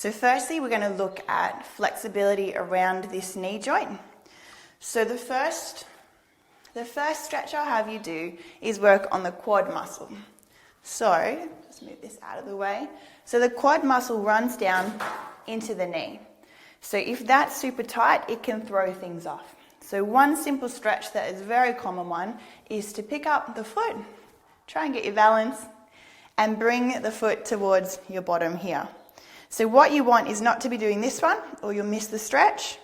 So firstly, we're going to look at flexibility around this knee joint. So the first stretch I'll have you do is work on the quad muscle. So, just move this out of the way. So the quad muscle runs down into the knee. So if that's super tight, it can throw things off. So one simple stretch that is a very common one is to pick up the foot, try and get your balance, and bring the foot towards your bottom here. So what you want is not to be doing this one, or you'll miss the stretch.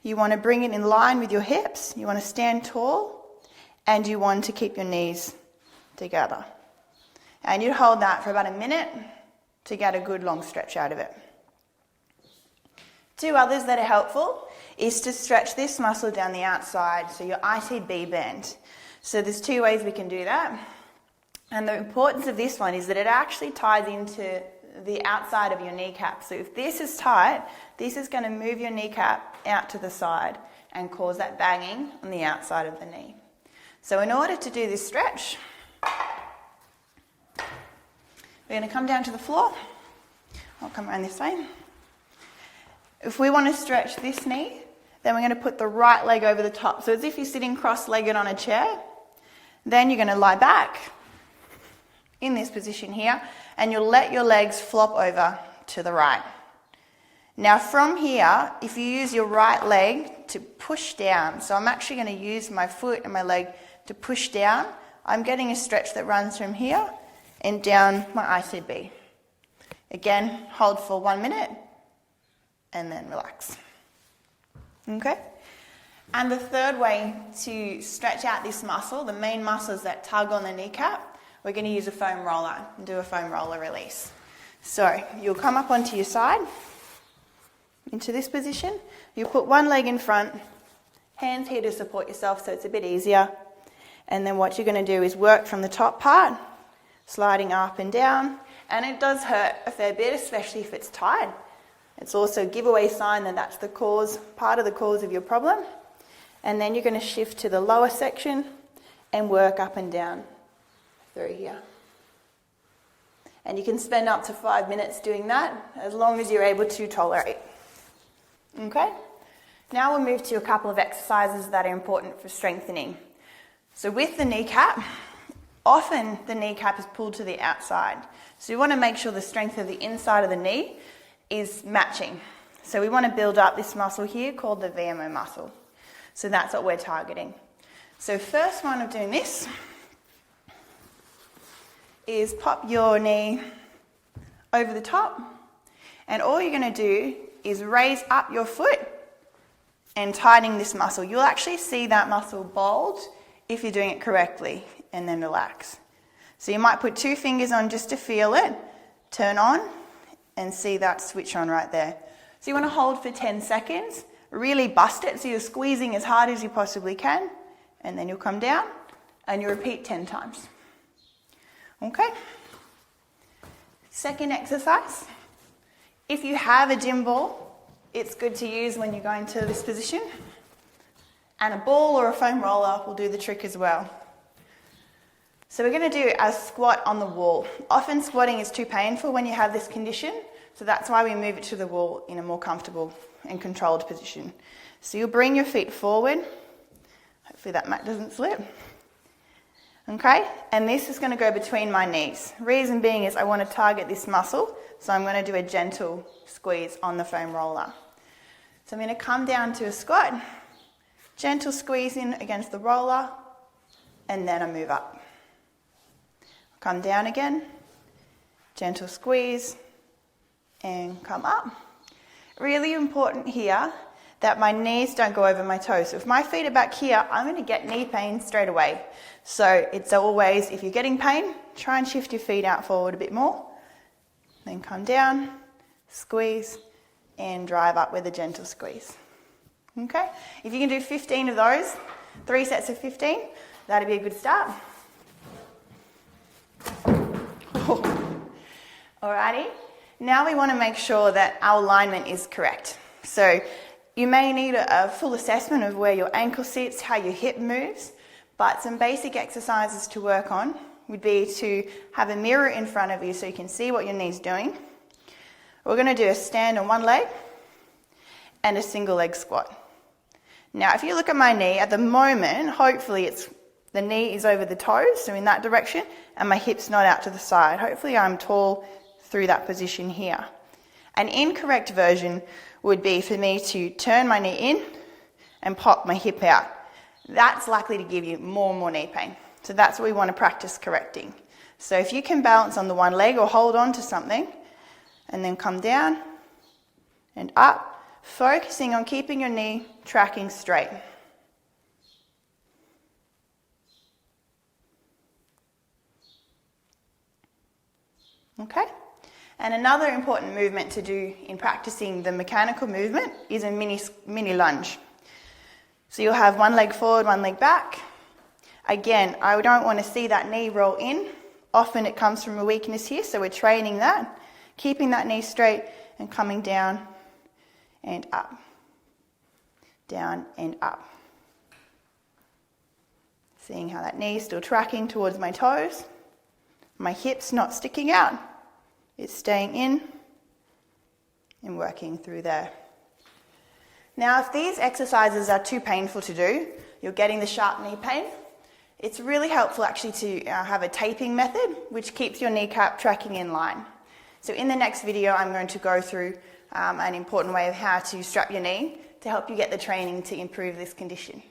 You want to bring it in line with your hips, you want to stand tall, and you want to keep your knees together. And you hold that for about a minute to get a good long stretch out of it. Two others that are helpful is to stretch this muscle down the outside, so your ITB bend. So there's two ways we can do that. And the importance of this one is that it actually ties into the outside of your kneecap. So if this is tight, this is going to move your kneecap out to the side and cause that banging on the outside of the knee. So in order to do this stretch, we're going to come down to the floor. I'll come around this way. If we want to stretch this knee, then we're going to put the right leg over the top. So as if you're sitting cross-legged on a chair. Then you're going to lie back in this position here, and you'll let your legs flop over to the right. Now from here, if you use your right leg to push down, so I'm actually going to use my foot and my leg to push down, I'm getting a stretch that runs from here and down my ITB. Again, hold for 1 minute and then relax. Okay? And the third way to stretch out this muscle, the main muscles that tug on the kneecap, we're going to use a foam roller and do a foam roller release. So you'll come up onto your side, into this position. You'll put one leg in front, hands here to support yourself so it's a bit easier. And then what you're going to do is work from the top part, sliding up and down. And it does hurt a fair bit, especially if it's tight. It's also a giveaway sign that that's the cause, part of the cause of your problem. And then you're going to shift to the lower section and work up and down through here. And you can spend up to 5 minutes doing that, as long as you're able to tolerate. Okay? Now we'll move to a couple of exercises that are important for strengthening. So with the kneecap, often the kneecap is pulled to the outside. So you want to make sure the strength of the inside of the knee is matching. So we want to build up this muscle here called the VMO muscle. So that's what we're targeting. So first one of doing this is pop your knee over the top, and all you're going to do is raise up your foot and tightening this muscle. You'll actually see that muscle bulge if you're doing it correctly, and then relax. So you might put 2 fingers on just to feel it, turn on, and see that switch on right there. So you want to hold for 10 seconds, really bust it, so you're squeezing as hard as you possibly can, and then you'll come down, and you repeat 10 times. Okay? Second exercise. If you have a gym ball, it's good to use when you're going to this position. And a ball or a foam roller will do the trick as well. So we're going to do a squat on the wall. Often squatting is too painful when you have this condition, so that's why we move it to the wall in a more comfortable and controlled position. So you'll bring your feet forward. Hopefully that mat doesn't slip. Okay, and this is going to go between my knees. Reason being is I want to target this muscle, so I'm going to do a gentle squeeze on the foam roller. So I'm going to come down to a squat, gentle squeeze in against the roller, and then I move up. Come down again, gentle squeeze, and come up. Really important here that my knees don't go over my toes. So if my feet are back here, I'm going to get knee pain straight away. So it's always, if you're getting pain, try and shift your feet out forward a bit more. Then come down, squeeze, and drive up with a gentle squeeze. Okay? If you can do 15 of those, 3 sets of 15, that'd be a good start. Alrighty. Now we want to make sure that our alignment is correct. So you may need a full assessment of where your ankle sits, how your hip moves, but some basic exercises to work on would be to have a mirror in front of you so you can see what your knee's doing. We're going to do a stand on one leg and a single leg squat. Now, if you look at my knee, at the moment, hopefully the knee is over the toes, so in that direction, and my hip's not out to the side. Hopefully I'm tall through that position here. An incorrect version would be for me to turn my knee in and pop my hip out. That's likely to give you more and more knee pain. So that's what we want to practice correcting. So if you can balance on the one leg or hold on to something and then come down and up, focusing on keeping your knee tracking straight. Okay? And another important movement to do in practicing the mechanical movement is a mini lunge. So you'll have one leg forward, one leg back. Again, I don't want to see that knee roll in. Often it comes from a weakness here, so we're training that. Keeping that knee straight and coming down and up. Down and up. Seeing how that knee is still tracking towards my toes. My hip's not sticking out. It's staying in and working through there. Now, if these exercises are too painful to do, you're getting the sharp knee pain, it's really helpful actually to have a taping method which keeps your kneecap tracking in line. So in the next video, I'm going to go through an important way of how to strap your knee to help you get the training to improve this condition.